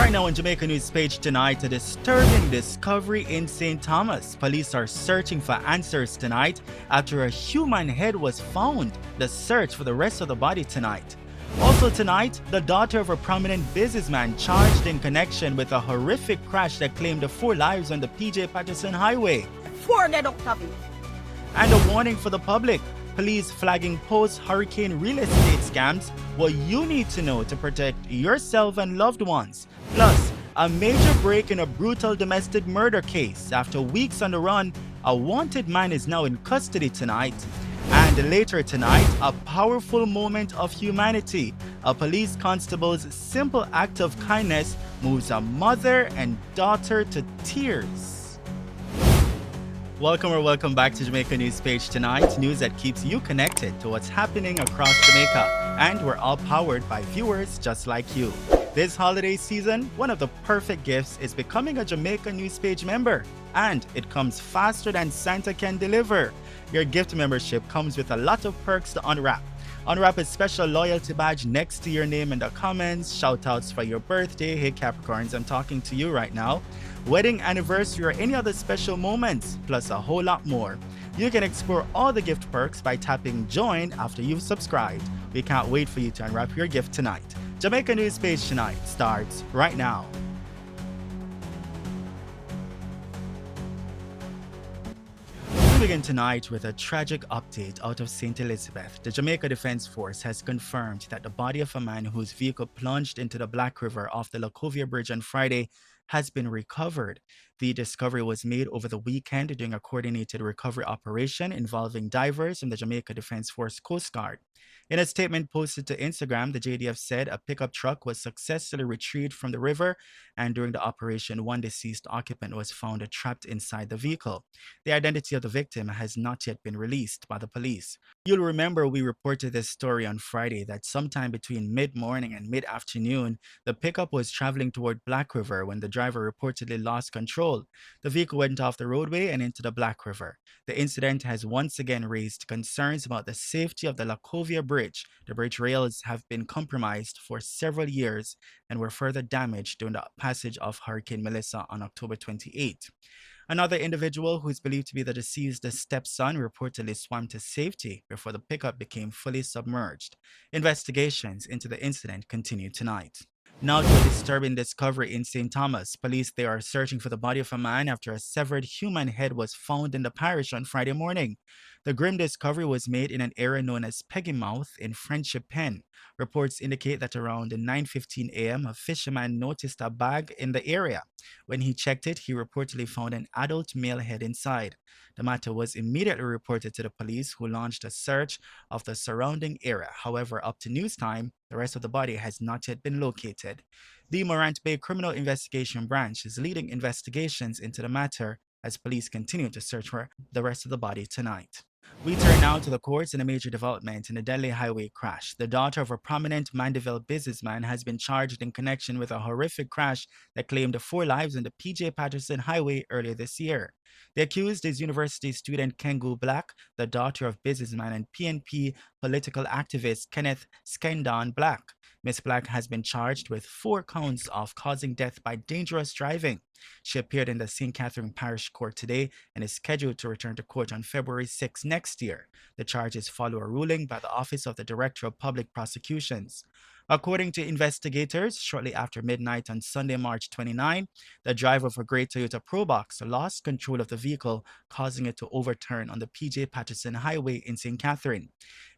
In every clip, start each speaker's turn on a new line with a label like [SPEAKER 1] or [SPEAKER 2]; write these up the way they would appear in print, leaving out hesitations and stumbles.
[SPEAKER 1] Right now on Jamaica News Page tonight, a disturbing discovery in St. Thomas. Police are searching for answers tonight after a human head was found. The search for the rest of the body tonight. Also tonight, the daughter of a prominent businessman charged in connection with a horrific crash that claimed 4 lives on the PJ Patterson Highway. And a warning for the public. Police flagging post-hurricane real estate scams, what you need to know to protect yourself and loved ones. Plus, a major break in a brutal domestic murder case. After weeks on the run, a wanted man is now in custody tonight. And later tonight, a powerful moment of humanity. A police constable's simple act of kindness moves a mother and daughter to tears. Welcome back to Jamaica News Page tonight. News that keeps you connected to what's happening across Jamaica. And we're all powered by viewers just like you. This holiday season, one of the perfect gifts is becoming a Jamaica News Page member. And it comes faster than Santa can deliver. Your gift membership comes with a lot of perks to unwrap. Unwrap a special loyalty badge next to your name in the comments, shoutouts for your birthday, hey Capricorns, I'm talking to you right now, wedding anniversary or any other special moments, plus a whole lot more. You can explore all the gift perks by tapping join after you've subscribed. We can't wait for you to unwrap your gift tonight. Jamaica News Page tonight starts right now. We begin tonight with a tragic update out of St. Elizabeth. The Jamaica Defense Force has confirmed that the body of a man whose vehicle plunged into the Black River off the Lacovia Bridge on Friday has been recovered. The discovery was made over the weekend during a coordinated recovery operation involving divers from the Jamaica Defense Force Coast Guard. In a statement posted to Instagram, the JDF said a pickup truck was successfully retrieved from the river, and during the operation, one deceased occupant was found trapped inside the vehicle. The identity of the victim has not yet been released by the police. You'll remember we reported this story on Friday that sometime between mid-morning and mid-afternoon, the pickup was traveling toward Black River when the driver reportedly lost control. The vehicle went off the roadway and into the Black River. The incident has once again raised concerns about the safety of the Lacovia Bridge. The bridge rails have been compromised for several years and were further damaged during the passage of Hurricane Melissa on October 28. Another individual who is believed to be the deceased's stepson reportedly swam to safety before the pickup became fully submerged. Investigations into the incident continue tonight. Now to a disturbing discovery in St. Thomas. Police there are searching for the body of a man after a severed human head was found in the parish on Friday morning. The grim discovery was made in an area known as Peggy Mouth in Friendship Pen. Reports indicate that around 9:15 a.m., a fisherman noticed a bag in the area. When he checked it, he reportedly found an adult male head inside. The matter was immediately reported to the police, who launched a search of the surrounding area. However, up to news time, the rest of the body has not yet been located. The Morant Bay Criminal Investigation Branch is leading investigations into the matter as police continue to search for the rest of the body tonight. We turn now to the courts in a major development in the Delhi highway crash. The daughter of a prominent Mandeville businessman has been charged in connection with a horrific crash that claimed 4 lives on the PJ Patterson Highway earlier this year. The accused is university student Kengu Black, the daughter of businessman and PNP political activist Kenneth Skendon Black. Ms. Black has been charged with 4 counts of causing death by dangerous driving. She appeared in the St. Catherine Parish Court today and is scheduled to return to court on February 6 next year. The charges follow a ruling by the Office of the Director of Public Prosecutions. According to investigators, shortly after midnight on Sunday, March 29, the driver of a gray Toyota Probox lost control of the vehicle, causing it to overturn on the PJ Patterson Highway in St. Catherine.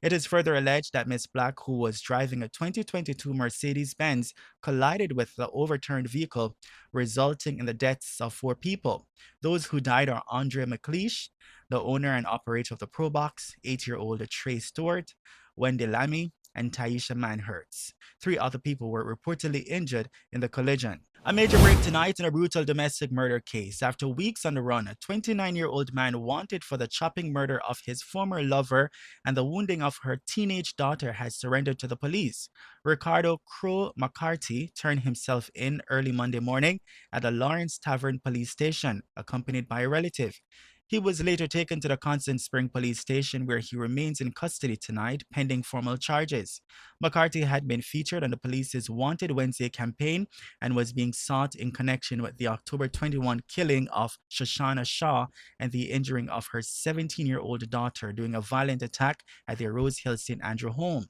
[SPEAKER 1] It is further alleged that Ms. Black, who was driving a 2022 Mercedes-Benz, collided with the overturned vehicle, resulting in the deaths of 4 people. Those who died are Andre McLeish, the owner and operator of the Probox, 8-year-old Trey Stewart, Wendy Lammy, and Taisha Manhertz. 3 other people were reportedly injured in the collision. A major break tonight in a brutal domestic murder case. After weeks on the run, a 29-year-old man wanted for the chopping murder of his former lover and the wounding of her teenage daughter has surrendered to the police. Ricardo Crow McCarthy turned himself in early Monday morning at the Lawrence Tavern police station, accompanied by a relative. He was later taken to the Constant Spring police station where he remains in custody tonight pending formal charges. McCarthy had been featured on the police's Wanted Wednesday campaign and was being sought in connection with the October 21 killing of Shoshana Shaw and the injuring of her 17-year-old daughter during a violent attack at their Rose Hill St. Andrew home.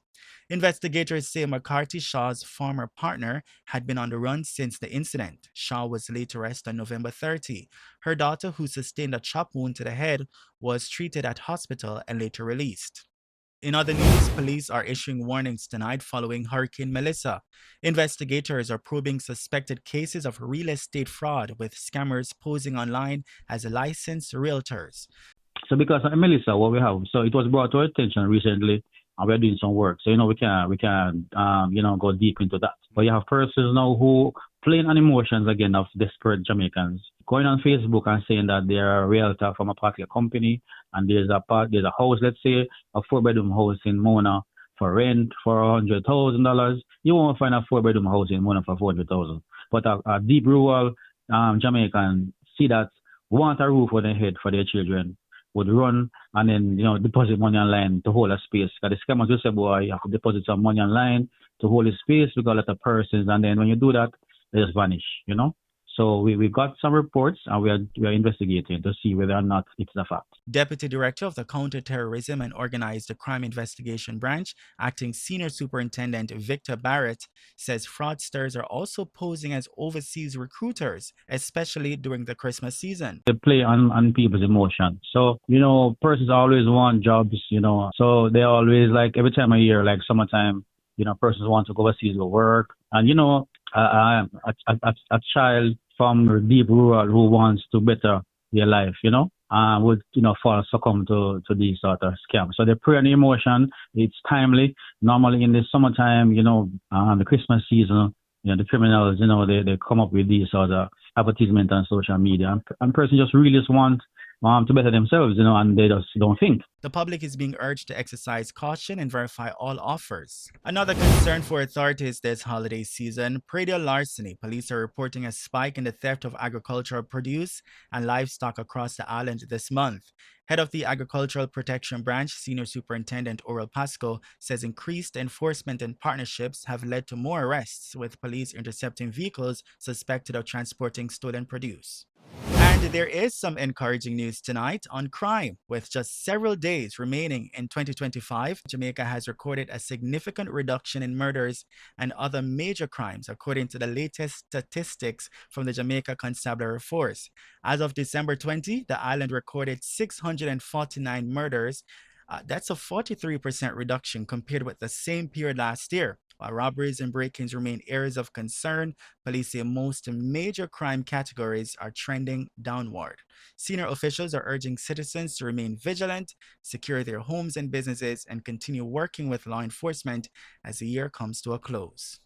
[SPEAKER 1] Investigators say McCarthy Shaw's former partner had been on the run since the incident. Shaw was later arrested on November 30. Her daughter, who sustained a chop wound to the head, was treated at hospital and later released. In other news, police are issuing warnings tonight following Hurricane Melissa. Investigators are probing suspected cases of real estate fraud with scammers posing online as licensed realtors.
[SPEAKER 2] So because of Melissa, what we have, so it was brought to our attention recently, and we're doing some work. So we can go deep into that. But you have persons now who playing on emotions again of desperate Jamaicans, going on Facebook and saying that they're a realtor from a particular company, and there's a house, let's say a 4-bedroom house in Mona for rent for $100,000. You won't find a 4-bedroom house in Mona for $400,000. But a deep rural Jamaican see that want a roof on their head for their children would run and then deposit money online to hold a space. Because the scammers will say, boy, you have to deposit some money online to hold a space with a lot of persons, and then when you do that, they just vanish. So we got some reports and we are investigating to see whether or not it's a fact.
[SPEAKER 1] Deputy Director of the Counterterrorism and Organized Crime Investigation Branch, Acting Senior Superintendent Victor Barrett, says fraudsters are also posing as overseas recruiters, especially during the Christmas season.
[SPEAKER 2] They play on people's emotions. So, persons always want jobs, so they always, like, every time of year, like summertime, persons want to go overseas to work. And, a child from deep rural who wants to better their life, would, succumb to these sort of scams. So they prey on the emotion. It's timely. Normally in the summertime, the Christmas season, the criminals, they come up with these sort of advertisement on social media. And persons just really want to better themselves, and they just don't think.
[SPEAKER 1] The public is being urged to exercise caution and verify all offers. Another concern for authorities this holiday season, predial larceny. Police are reporting a spike in the theft of agricultural produce and livestock across the island this month. Head of the Agricultural Protection Branch, Senior Superintendent Oral Pasco, says increased enforcement and partnerships have led to more arrests, with police intercepting vehicles suspected of transporting stolen produce. And there is some encouraging news tonight on crime. With just several days remaining in 2025, Jamaica has recorded a significant reduction in murders and other major crimes, according to the latest statistics from the Jamaica Constabulary Force. As of December 20, the island recorded 649 murders. That's a 43% reduction compared with the same period last year. While robberies and break-ins remain areas of concern, police say most major crime categories are trending downward. Senior officials are urging citizens to remain vigilant, secure their homes and businesses, and continue working with law enforcement as the year comes to a close.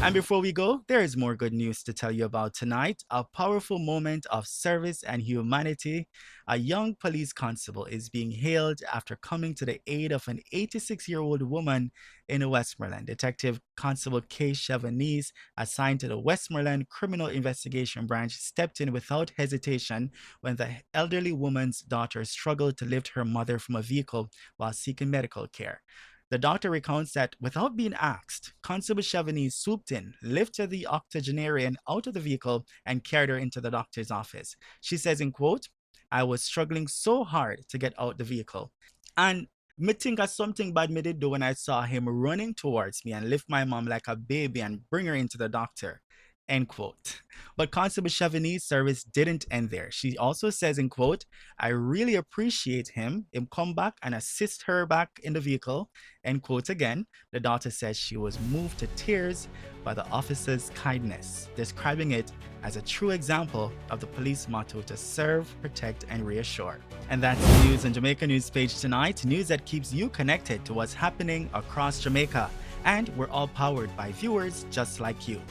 [SPEAKER 1] And before we go, there is more good news to tell you about tonight. A powerful moment of service and humanity. A young police constable is being hailed after coming to the aid of an 86-year-old woman in Westmoreland. Detective Constable Kay Chevanese, assigned to the Westmoreland Criminal Investigation Branch, stepped in without hesitation when the elderly woman's daughter struggled to lift her mother from a vehicle while seeking medical care. The doctor recounts that without being asked, Constable Chevanese swooped in, lifted the octogenarian out of the vehicle, and carried her into the doctor's office. She says, in quote, "I was struggling so hard to get out the vehicle. And me think of something bad me did do when I saw him running towards me and lift my mom like a baby and bring her into the doctor." End quote. But Constable Chevanese's service didn't end there. She also says, in quote, "I really appreciate him come back and assist her back in the vehicle." End quote again. The daughter says she was moved to tears by the officer's kindness, describing it as a true example of the police motto to serve, protect, and reassure. And that's the news on Jamaica News Page tonight, news that keeps you connected to what's happening across Jamaica. And we're all powered by viewers just like you.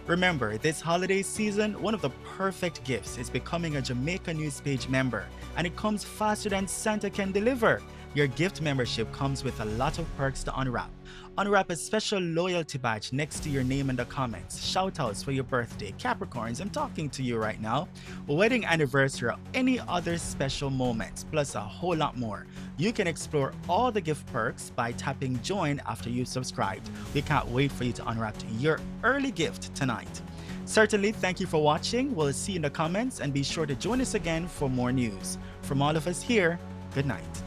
[SPEAKER 1] Remember, this holiday season, one of the perfect gifts is becoming a Jamaica News Page member, and it comes faster than Santa can deliver. Your gift membership comes with a lot of perks to unwrap. Unwrap a special loyalty badge next to your name in the comments, shoutouts for your birthday, Capricorns, I'm talking to you right now, wedding anniversary, or any other special moments, plus a whole lot more. You can explore all the gift perks by tapping join after you've subscribed. We can't wait for you to unwrap your early gift tonight. Certainly, thank you for watching. We'll see you in the comments, and be sure to join us again for more news. From all of us here, good night.